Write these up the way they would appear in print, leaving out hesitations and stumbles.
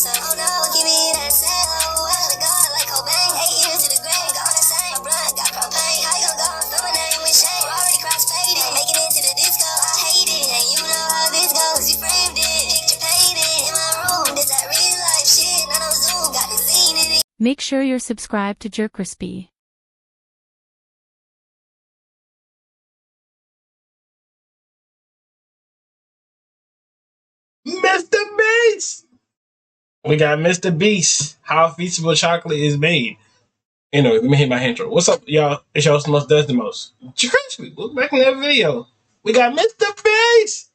myself. Oh no, give me that cell. Oh, I gotta go like Cobain. 8 years to the grave, gone insane. My blood got propane. How you gon' go and fill my name with shame? Already cross-faded, making it to the disco. I hate it, and you know how this goes. You framed it, picture painted in my room. This that real life shit, none of Zoom, got the scene in it. Make sure you're subscribed to JerCrispy. Mr. Beast! We got Mr. Beast. How Feastable chocolate is made. Anyway, let me hit my intro. What's up, y'all? It's y'all most does the most. JerCrispy. Look back in that video. We got Mr. Beast.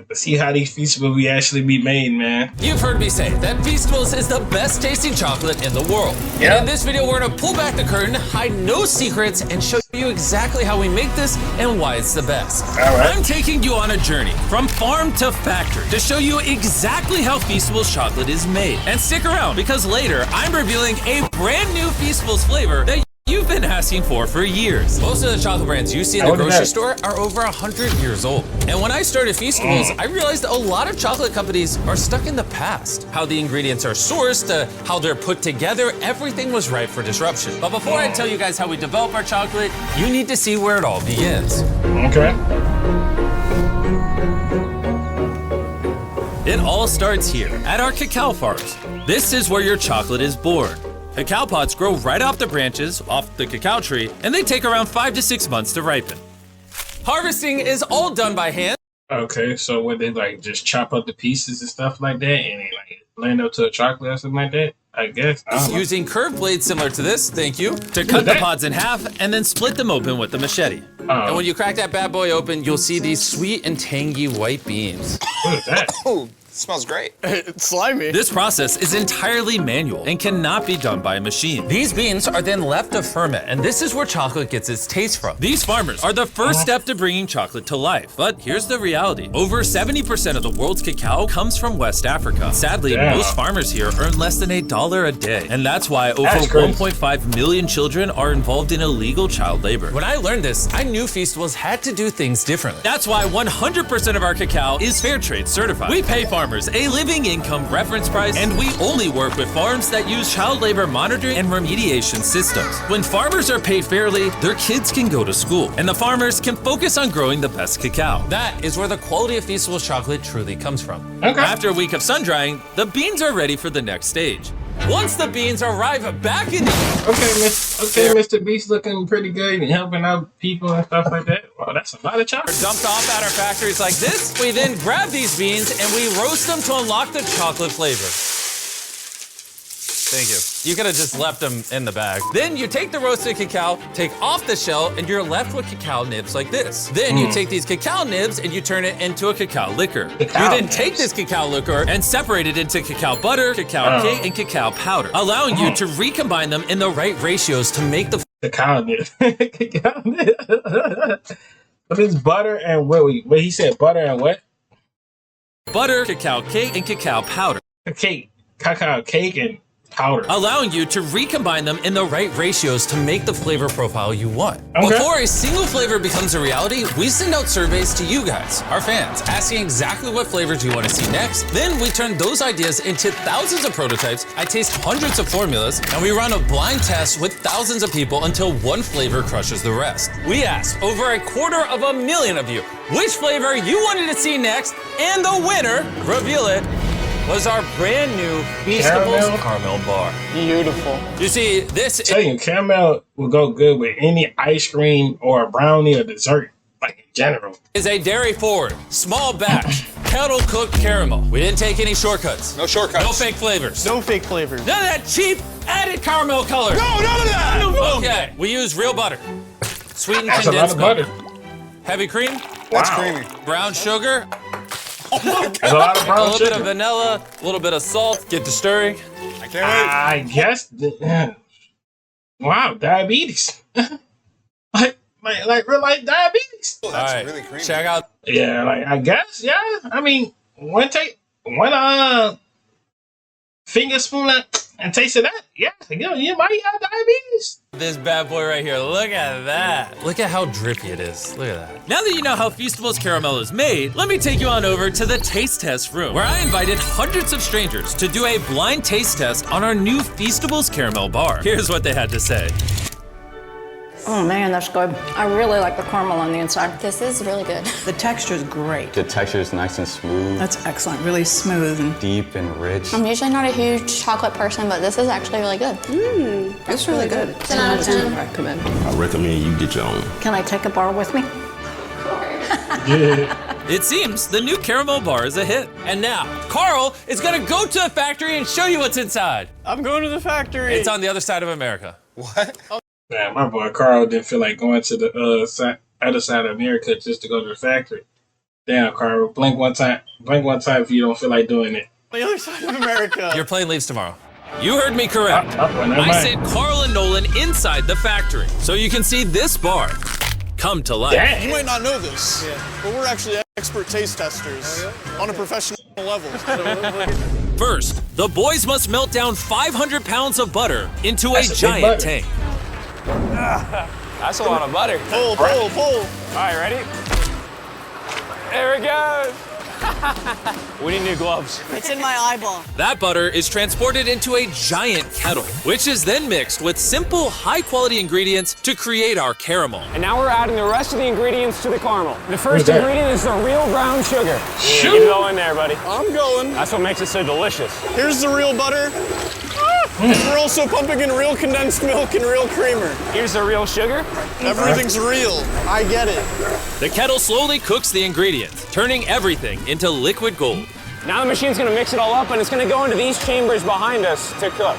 Let's see how these Feastables will actually be made, man. You've heard me say that Feastables is the best tasting chocolate in the world. Yep. And in this video, we're gonna pull back the curtain, hide no secrets, and show you exactly how we make this and why it's the best. All right. I'm taking you on a journey from farm to factory to show you exactly how Feastables chocolate is made. And stick around, because later, I'm revealing a brand new Feastables flavor that you've been asking for years. Most of the chocolate brands you see in the grocery store are over 100 years old. And when I started Feastables, I realized a lot of chocolate companies are stuck in the past. How the ingredients are sourced, how they're put together, everything was ripe for disruption. But before I tell you guys how we develop our chocolate, you need to see where it all begins. Okay. It all starts here, at our cacao farms. This is where your chocolate is born. Cacao pods grow right off the branches, off the cacao tree, and they take around 5 to 6 months to ripen. Harvesting is all done by hand. Okay, so when they like just chop up the pieces and stuff like that, and they like blend up to a chocolate or something like that, I guess. Using curved blades similar to this, thank you, to cut the pods in half and then split them open with the machete. And when you crack that bad boy open, you'll see these sweet and tangy white beans. What is that? Oh, smells great. It's slimy. This process is entirely manual and cannot be done by a machine. These beans are then left to ferment, and this is where chocolate gets its taste from. These farmers are the first step to bringing chocolate to life. But here's the reality. Over 70% of the world's cacao comes from West Africa. Sadly, most farmers here earn less than $1 a day. And that's why over 1.5 million children are involved in illegal child labor. When I learned this, I knew Feastables had to do things differently. That's why 100% of our cacao is fair trade certified. We pay farmers a living income reference price, and we only work with farms that use child labor monitoring and remediation systems. When farmers are paid fairly, their kids can go to school, and the farmers can focus on growing the best cacao. That is where the quality of Feastables chocolate truly comes from. Okay. After a week of sun drying, the beans are ready for the next stage. Once the beans arrive back in the... Okay, Mr. Beast looking pretty good and helping out people and stuff like that. Wow, that's a lot of chocolate. Dumped off at our factories like this. We then grab these beans and we roast them to unlock the chocolate flavor. Thank you. You could have just left them in the bag. Then you take the roasted cacao, take off the shell, and you're left with cacao nibs like this. Then you take these cacao nibs and you turn it into a cacao liquor. You then take this cacao liquor and separate it into cacao butter, cacao cake, and cacao powder, allowing you to recombine them in the right ratios to make the cacao nib. Cacao nib. But it's butter and what he said, butter and what? Butter, cacao cake, and cacao powder. Cacao cake and powder. Allowing you to recombine them in the right ratios to make the flavor profile you want. Okay. Before a single flavor becomes a reality, we send out surveys to you guys, our fans, asking exactly what flavors you want to see next. Then we turn those ideas into thousands of prototypes. I taste hundreds of formulas, and we run a blind test with thousands of people until one flavor crushes the rest. We asked over 250,000 of you which flavor you wanted to see next, and the winner, reveal it, was our brand new Feastables caramel bar. Beautiful. You see, this tell you, caramel will go good with any ice cream or a brownie or dessert, like in general. Is a dairy-forward, small batch, kettle-cooked caramel. We didn't take any shortcuts. No shortcuts. No fake flavors. No fake flavors. None of that cheap added caramel color. No, none of that. Okay, we use real butter. Sweetened That's condensed a lot of milk. Heavy cream. That's creamy. Brown sugar. Oh my God. There's a lot of brown sugar. A little bit of vanilla, a little bit of salt. Get to stirring. I can't wait. I guess. Wow, diabetes. like real life diabetes. Oh, that's really creamy. Check out. Yeah, like I guess. Yeah, I mean, one finger spoon. And taste of that. Yeah, you might have diabetes. This bad boy right here, look at that. Look at how drippy it is, look at that. Now that you know how Feastables caramel is made, let me take you on over to the taste test room, where I invited hundreds of strangers to do a blind taste test on our new Feastables caramel bar. Here's what they had to say. Oh man, that's good. I really like the caramel on the inside. This is really good. The texture is great. The texture is nice and smooth, That's excellent. Really smooth and deep and rich. I'm usually not a huge chocolate person, but this is actually really good. it's really good. 10 out of 10. Recommend. I recommend you get your own. Can I take a bar with me? It seems the new caramel bar is a hit. And now, Carl is gonna go to the factory and show you what's inside. I'm going to the factory. It's on the other side of America. What? Man, my boy Carl didn't feel like going to the other side of America just to go to the factory. Damn, Carl, blink one time if you don't feel like doing it. The other side of America. Your plane leaves tomorrow. You heard me correct. Never I mind. sent Carl and Nolan inside the factory so you can see this bar come to life. Dang. You might not know this, but we're actually expert taste testers on a professional level. First, the boys must melt down 500 pounds of butter into That's a a big giant butter. tank. That's a lot of butter. Pull, pull, pull. All right, ready? There it goes. We need new gloves. It's in my eyeball. That butter is transported into a giant kettle, which is then mixed with simple, high-quality ingredients to create our caramel. And now we're adding the rest of the ingredients to the caramel. The What's first that? ingredient is the real brown sugar. Sugar? Keep it all in there, buddy. I'm going. That's what makes it so delicious. Here's the real butter. And we're also pumping in real condensed milk and real creamer. Here's the real sugar. Everything's real. I get it. The kettle slowly cooks the ingredients, turning everything into liquid gold. Now the machine's gonna mix it all up and it's gonna go into these chambers behind us to cook.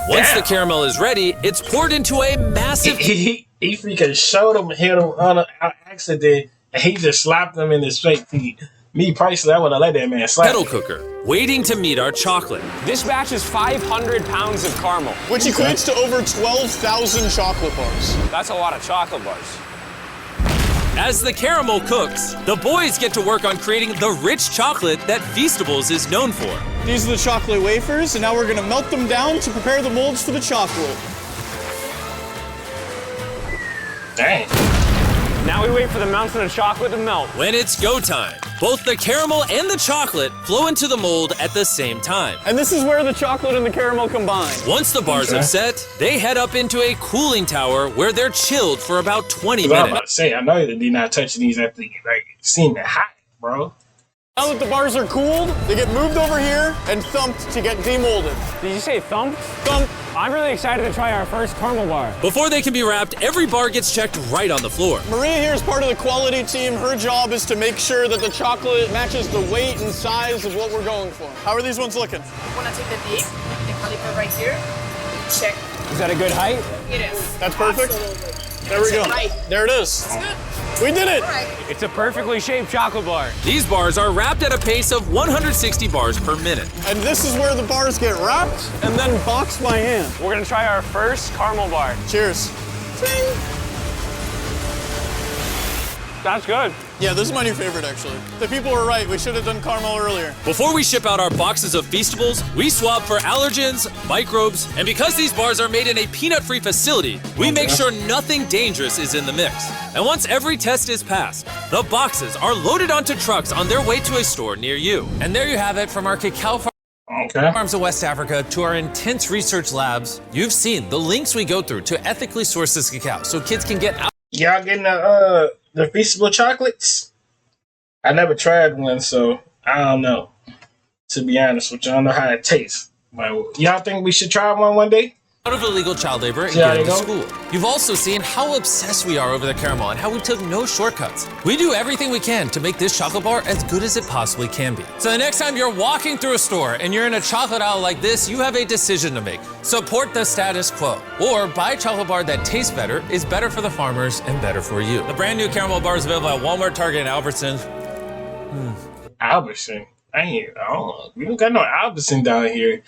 Once the caramel is ready, it's poured into a massive He freaking showed him, hit him on an accident, and he just slapped him in his straight teeth. Me personally, I would have let that man slap kettle me. cooker, waiting to meet our chocolate. This batch is 500 pounds of caramel. Which equates to over 12,000 chocolate bars. That's a lot of chocolate bars. As the caramel cooks, the boys get to work on creating the rich chocolate that Feastables is known for. These are the chocolate wafers, and now we're gonna melt them down to prepare the molds for the chocolate. Dang. Now we wait for the mountain of chocolate to melt. When it's go time, both the caramel and the chocolate flow into the mold at the same time. And this is where the chocolate and the caramel combine. Once the bars have set, they head up into a cooling tower where they're chilled for about 20 I'm about minutes. to say, I know that they're not touching these after seeming hot, bro. Now that the bars are cooled, they get moved over here and thumped to get demolded. Did you say thump? Thump. I'm really excited to try our first caramel bar. Before they can be wrapped, every bar gets checked right on the floor. Maria here is part of the quality team. Her job is to make sure that the chocolate matches the weight and size of what we're going for. How are these ones looking? Want to take the dip? The caliper right here. Check. Is that a good height? It is. That's perfect. There we go. Right. There it is. Good. We did it. All right. It's a perfectly shaped chocolate bar. These bars are wrapped at a pace of 160 bars per minute. And this is where the bars get wrapped and then boxed by hand. We're gonna try our first caramel bar. Cheers. That's good. Yeah, this is my new favorite, actually. The people were right. We should have done caramel earlier. Before we ship out our boxes of Feastables, we swab for allergens, microbes, and because these bars are made in a peanut-free facility, we make sure nothing dangerous is in the mix. And once every test is passed, the boxes are loaded onto trucks on their way to a store near you. And there you have it, from our cacao farms of West Africa to our intense research labs. You've seen the links we go through to ethically source this cacao so kids can get out. Y'all getting the Feastable chocolates? I never tried one, so I don't know. To be honest with you, I don't know how it tastes. But y'all think we should try one day? Out of illegal child labor and Yeah, get into there school. You've also seen how obsessed we are over the caramel and how we took no shortcuts. We do everything we can to make this chocolate bar as good as it possibly can be. So the next time you're walking through a store and you're in a chocolate aisle like this, you have a decision to make. Support the status quo, or buy a chocolate bar that tastes better, is better for the farmers, and better for you. The brand new caramel bar is available at Walmart, Target, and Albertsons. Albertson? I don't know. We don't got no Albertson down here.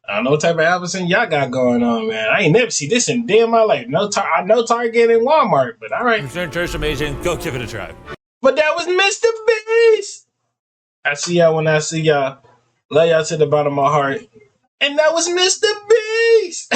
I don't know what type of Albertson y'all got going on, man. I ain't never seen this in day of my life. I know Target and Walmart, but all right. It's going to taste amazing. Go give it a try. But that was Mr. Beast. I see y'all when I see y'all. Love y'all to the bottom of my heart. And that was Mr. Beast.